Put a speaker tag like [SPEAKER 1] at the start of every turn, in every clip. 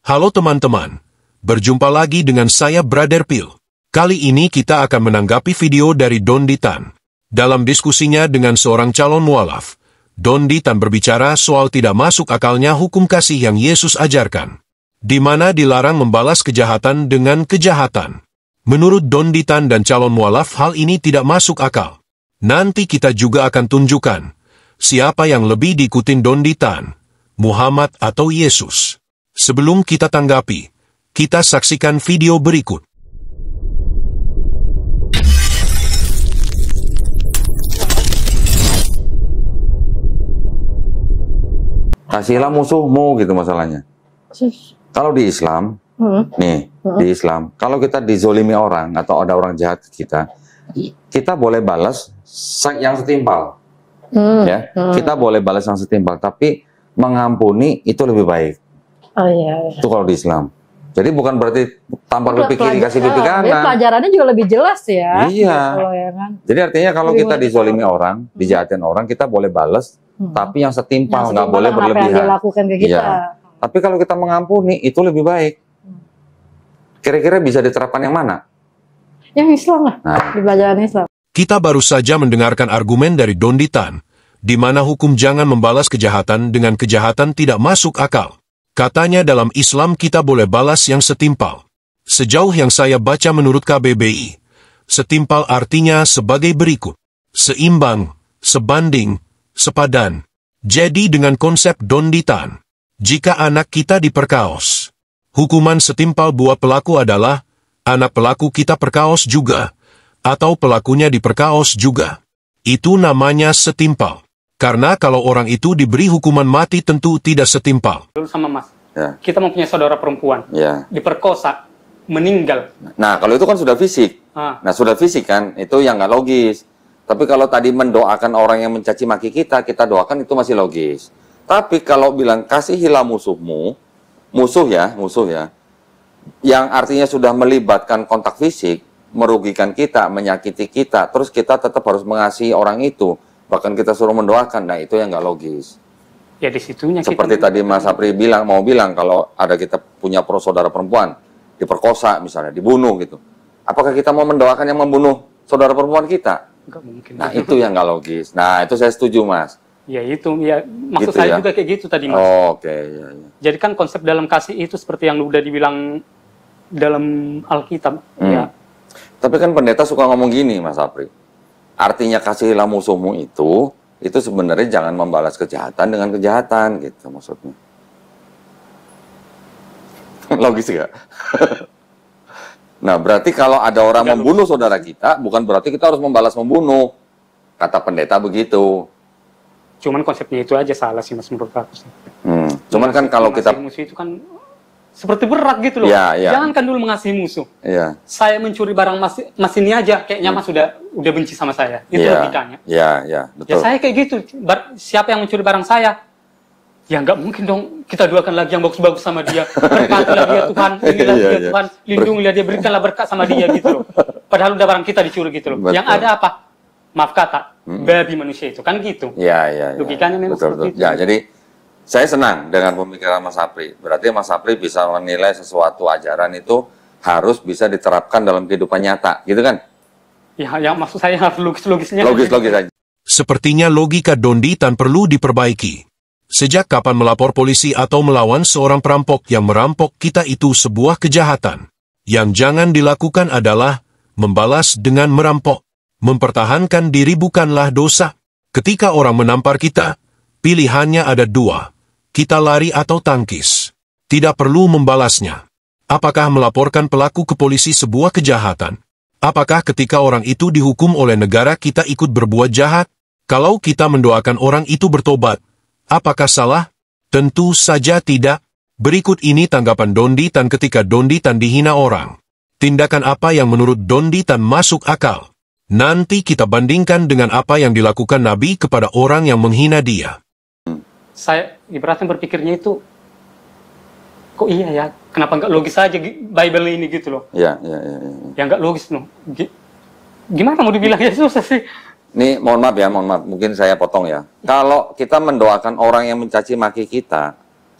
[SPEAKER 1] Halo teman-teman, berjumpa lagi dengan saya Brother Phil. Kali ini kita akan menanggapi video dari Dondi Tan. Dalam diskusinya dengan seorang calon mualaf, Dondi Tan berbicara soal tidak masuk akalnya hukum kasih yang Yesus ajarkan, di mana dilarang membalas kejahatan dengan kejahatan. Menurut Dondi Tan dan calon mualaf, hal ini tidak masuk akal. Nanti kita juga akan tunjukkan siapa yang lebih diikutin Dondi Tan, Muhammad atau Yesus. Sebelum kita tanggapi, kita saksikan video berikut.
[SPEAKER 2] Kasihilah musuhmu gitu masalahnya. Kalau di Islam, di Islam, kalau kita dizolimi orang atau ada orang jahat ke kita boleh balas yang setimpal. Ya, kita boleh balas yang setimpal, tapi mengampuni itu lebih baik.
[SPEAKER 3] Oh iya.
[SPEAKER 2] Itu kalau di Islam. Jadi bukan berarti tampar pipi kiri kasih pipi kanan.
[SPEAKER 3] Pelajarannya juga lebih jelas ya.
[SPEAKER 2] Iya.
[SPEAKER 3] Gitu, ya kan?
[SPEAKER 2] Jadi artinya kalau kita dizolimi orang, dijahatin orang, kita boleh balas, tapi yang setimpal, nggak boleh berlebihan.
[SPEAKER 3] Yang dilakukan ke kita.
[SPEAKER 2] Iya. Tapi kalau kita mengampuni itu lebih baik. Kira-kira bisa diterapkan yang mana?
[SPEAKER 3] Yang Islam lah. Di pelajaran Islam.
[SPEAKER 1] Kita baru saja mendengarkan argumen dari Dondi Tan, di mana hukum jangan membalas kejahatan dengan kejahatan tidak masuk akal. Katanya dalam Islam kita boleh balas yang setimpal. Sejauh yang saya baca menurut KBBI, setimpal artinya sebagai berikut: seimbang, sebanding, sepadan. Jadi dengan konsep Dondi Tan, jika anak kita diperkaos, hukuman setimpal buat pelaku adalah anak pelaku kita perkaos juga, atau pelakunya diperkaos juga. Itu namanya setimpal. Karena kalau orang itu diberi hukuman mati tentu tidak setimpal.
[SPEAKER 4] Dulu sama Mas, kita mempunyai saudara perempuan, diperkosa, meninggal.
[SPEAKER 2] Nah, kalau itu kan sudah fisik. Nah, sudah fisik kan, itu yang nggak logis. Tapi kalau tadi mendoakan orang yang mencaci maki kita doakan itu masih logis. Tapi kalau bilang kasihilah musuhmu, musuh ya, yang artinya sudah melibatkan kontak fisik, merugikan kita, menyakiti kita, terus kita tetap harus mengasihi orang itu, bahkan kita suruh mendoakan, nah itu yang nggak logis.
[SPEAKER 4] Ya di situnya
[SPEAKER 2] seperti tadi Mas Apri mau bilang kalau ada kita punya saudara perempuan diperkosa misalnya, dibunuh gitu. Apakah kita mau mendoakan yang membunuh saudara perempuan kita?
[SPEAKER 4] Nggak mungkin.
[SPEAKER 2] Nah itu yang nggak logis. Nah itu saya setuju Mas.
[SPEAKER 4] Ya itu, ya maksud
[SPEAKER 2] gitu
[SPEAKER 4] saya
[SPEAKER 2] ya?
[SPEAKER 4] juga kayak gitu tadi Mas.
[SPEAKER 2] Oh, oke. Ya.
[SPEAKER 4] Jadi kan konsep dalam kasih itu seperti yang udah dibilang dalam Alkitab. Ya.
[SPEAKER 2] Tapi kan pendeta suka ngomong gini Mas Apri. Artinya kasihilah musuhmu itu sebenarnya jangan membalas kejahatan dengan kejahatan gitu maksudnya. Logis gak? Nah berarti kalau ada orang membunuh saudara kita, bukan berarti kita harus membalas membunuh. Kata pendeta begitu.
[SPEAKER 4] Cuman konsepnya itu aja salah sih Mas menurut aku sih.
[SPEAKER 2] Cuman kan kalau kita
[SPEAKER 4] musuh itu kan seperti berat gitu loh. Jangankan dulu mengasihi musuh. Saya mencuri barang mas ini aja, kayaknya Mas udah benci sama saya. Itu logikanya.
[SPEAKER 2] Betul.
[SPEAKER 4] Ya saya kayak gitu. Siapa yang mencuri barang saya? Ya nggak mungkin dong kita doakan lagi yang bagus-bagus sama dia. Berkatilah dia Tuhan, inilah dia Tuhan, lindungilah dia, berikanlah berkat sama dia gitu loh. Padahal udah barang kita dicuri gitu loh.
[SPEAKER 2] Betul.
[SPEAKER 4] Yang ada apa? Maaf kata, babi manusia itu kan gitu. Logikanya memang seperti itu.
[SPEAKER 2] Ya, jadi saya senang dengan pemikiran Mas Apri. Berarti Mas Apri bisa menilai sesuatu ajaran itu harus bisa diterapkan dalam kehidupan nyata, gitu kan?
[SPEAKER 4] Ya maksud saya harus logis-logisnya.
[SPEAKER 2] Logis aja.
[SPEAKER 1] Sepertinya logika Dondi Tan perlu diperbaiki. Sejak kapan melapor polisi atau melawan seorang perampok yang merampok kita itu sebuah kejahatan? Yang jangan dilakukan adalah membalas dengan merampok. Mempertahankan diri bukanlah dosa. Ketika orang menampar kita, pilihannya ada dua. Kita lari atau tangkis. Tidak perlu membalasnya. Apakah melaporkan pelaku ke polisi sebuah kejahatan? Apakah ketika orang itu dihukum oleh negara kita ikut berbuat jahat? Kalau kita mendoakan orang itu bertobat, apakah salah? Tentu saja tidak. Berikut ini tanggapan Dondi Tan ketika Dondi Tan dihina orang. Tindakan apa yang menurut Dondi Tan masuk akal? Nanti kita bandingkan dengan apa yang dilakukan Nabi kepada orang yang menghina dia.
[SPEAKER 4] Saya ibaratnya berpikirnya itu, kok iya ya, kenapa nggak logis aja Bible ini gitu loh. Ya nggak logis loh. Gimana mau dibilang ya, susah sih.
[SPEAKER 2] Nih mohon maaf, mungkin saya potong ya. Kalau kita mendoakan orang yang mencaci maki kita,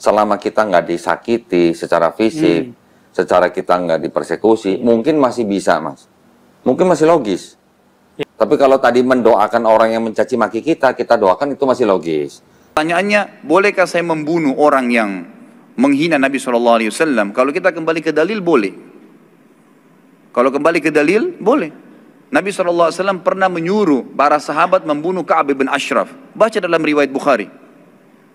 [SPEAKER 2] selama kita nggak disakiti secara fisik, secara kita nggak dipersekusi, mungkin masih bisa, Mas. Mungkin masih logis. Tapi kalau tadi mendoakan orang yang mencaci maki kita doakan, itu masih logis.
[SPEAKER 5] Pertanyaannya, bolehkah saya membunuh orang yang menghina Nabi SAW? Kalau kita kembali ke dalil, boleh. Kalau kembali ke dalil, boleh. Nabi SAW pernah menyuruh para sahabat membunuh Ka'ab bin Ashraf. Baca dalam riwayat Bukhari.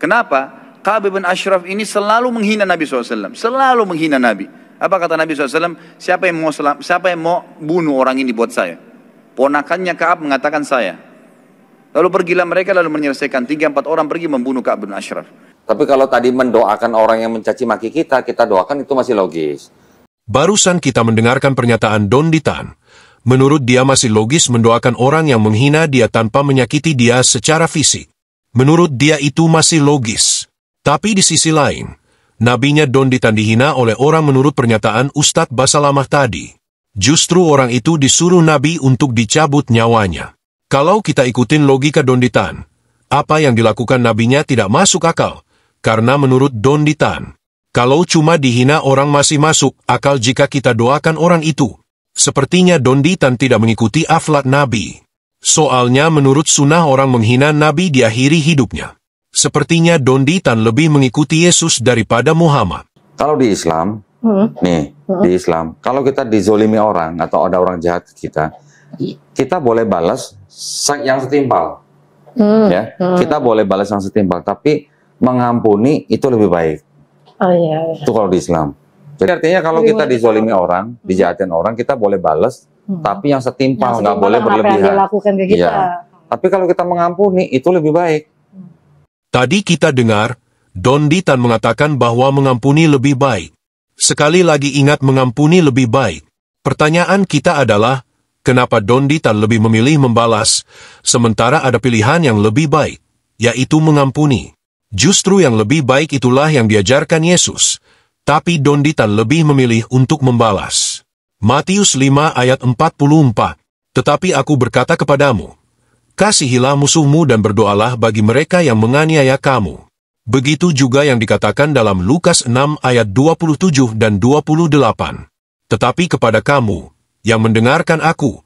[SPEAKER 5] Kenapa? Ka'ab bin Ashraf ini selalu menghina Nabi SAW. Selalu menghina Nabi. Apa kata Nabi SAW? Siapa yang mau bunuh orang ini buat saya? Ponakannya Ka'ab mengatakan saya. Lalu pergilah mereka lalu menyelesaikan 3-4 orang pergi membunuh Ka'ab bin Ashraf.
[SPEAKER 2] Tapi kalau tadi mendoakan orang yang mencaci maki kita doakan, itu masih logis.
[SPEAKER 1] Barusan kita mendengarkan pernyataan Don Ditan. Menurut dia masih logis mendoakan orang yang menghina dia tanpa menyakiti dia secara fisik. Menurut dia itu masih logis. Tapi di sisi lain, nabinya Don Ditan dihina oleh orang menurut pernyataan Ustadz Basalamah tadi. Justru orang itu disuruh Nabi untuk dicabut nyawanya. Kalau kita ikutin logika Don Ditan, apa yang dilakukan nabinya tidak masuk akal. Karena menurut Don Ditan, kalau cuma dihina orang masih masuk akal jika kita doakan orang itu. Sepertinya Don Ditan tidak mengikuti akhlak Nabi. Soalnya menurut sunnah orang menghina Nabi di akhiri hidupnya. Sepertinya Don Ditan lebih mengikuti Yesus daripada Muhammad.
[SPEAKER 2] Kalau di Islam, di Islam, kalau kita dizolimi orang atau ada orang jahat kita boleh balas yang setimpal. Ya, kita boleh balas yang setimpal, tapi mengampuni itu lebih baik.
[SPEAKER 3] Oh iya.
[SPEAKER 2] Itu kalau di Islam. Jadi artinya kalau kita dizolimi orang, dijahatin orang, kita boleh balas, tapi yang setimpal, nggak boleh berlebihan.
[SPEAKER 3] Ke kita.
[SPEAKER 2] Ya. Tapi kalau kita mengampuni, itu lebih baik.
[SPEAKER 1] Tadi kita dengar, Don Ditan mengatakan bahwa mengampuni lebih baik. Sekali lagi ingat mengampuni lebih baik. Pertanyaan kita adalah, kenapa Don Ditan lebih memilih membalas, sementara ada pilihan yang lebih baik, yaitu mengampuni. Justru yang lebih baik itulah yang diajarkan Yesus. Tapi Don Ditan lebih memilih untuk membalas. Matius 5 ayat 44. Tetapi aku berkata kepadamu, kasihilah musuhmu dan berdoalah bagi mereka yang menganiaya kamu. Begitu juga yang dikatakan dalam Lukas 6 ayat 27 dan 28. Tetapi kepada kamu, yang mendengarkan aku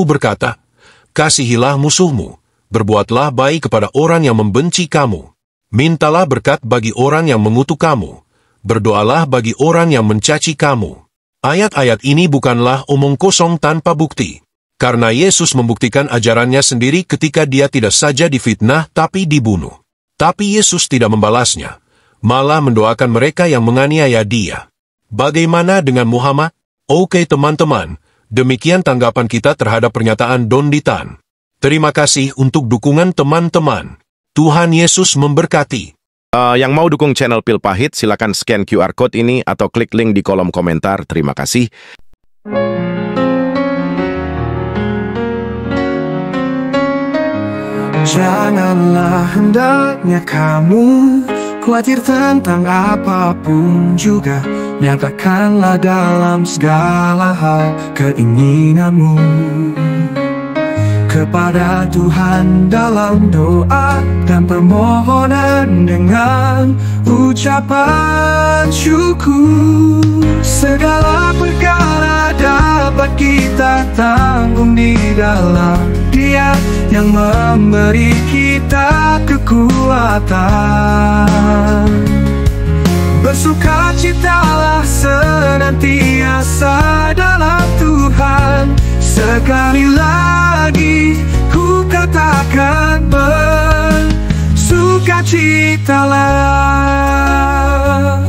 [SPEAKER 1] berkata, kasihilah musuhmu, berbuatlah baik kepada orang yang membenci kamu. Mintalah berkat bagi orang yang mengutuk kamu. Berdoalah bagi orang yang mencaci kamu. Ayat-ayat ini bukanlah omong kosong tanpa bukti. Karena Yesus membuktikan ajarannya sendiri ketika dia tidak saja difitnah tapi dibunuh. Tapi Yesus tidak membalasnya, malah mendoakan mereka yang menganiaya dia. Bagaimana dengan Muhammad? Oke teman-teman, demikian tanggapan kita terhadap pernyataan Don Ditan. Terima kasih untuk dukungan teman-teman. Tuhan Yesus memberkati.
[SPEAKER 6] Yang mau dukung channel Pil Pahit, silakan scan QR Code ini atau klik link di kolom komentar. Terima kasih.
[SPEAKER 7] Janganlah hendaknya kamu khawatir tentang apapun juga. Nyatakanlah dalam segala hal keinginanmu kepada Tuhan dalam doa dan permohonan dengan ucapan syukur. Segala perkara dapat kita tanggung di dalam Dia yang memberi kita kekuatan. Bersukacitalah senantiasa dalam Tuhan. Sekali lagi ku katakan bersukacitalah.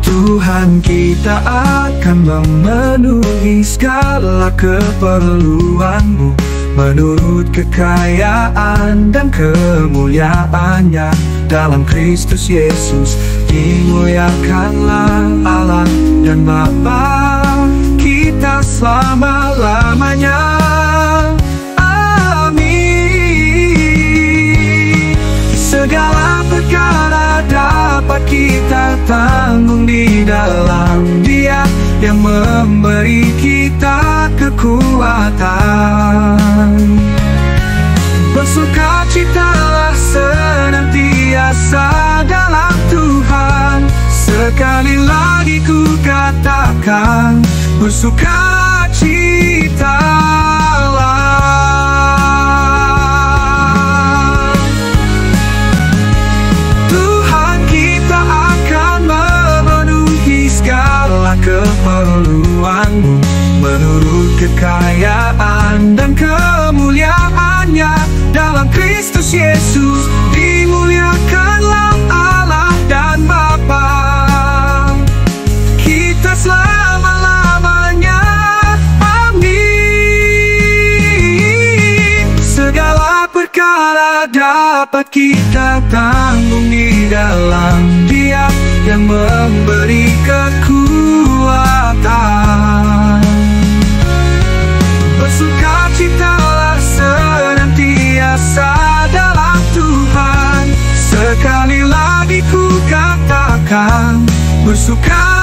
[SPEAKER 7] Tuhan kita akan memenuhi segala keperluanmu menurut kekayaan dan kemuliaannya dalam Kristus Yesus. Dimuliakanlah Allah dan Bapa kita selama-lamanya. Amin. Segala perkara dapat kita tanggung di dalam Dia yang memberi kita kekuatan. Bersukacitalah senantiasa senantiasa dalam Tuhan. Sekali lagi ku katakan, bersukacitalah. Tuhan kita akan memenuhi segala keperluanmu menurut kekayaan dan kemuliaannya dalam Kristus Yesus. Dimuliakanlah Allah dan Bapa kita selama-lamanya. Amin. Segala perkara dapat kita tanggung di dalam Dia yang memberi kekuatan. Bersukacitalah senantiasa dalam Tuhan. Sekali lagi ku katakan, bersukacitalah.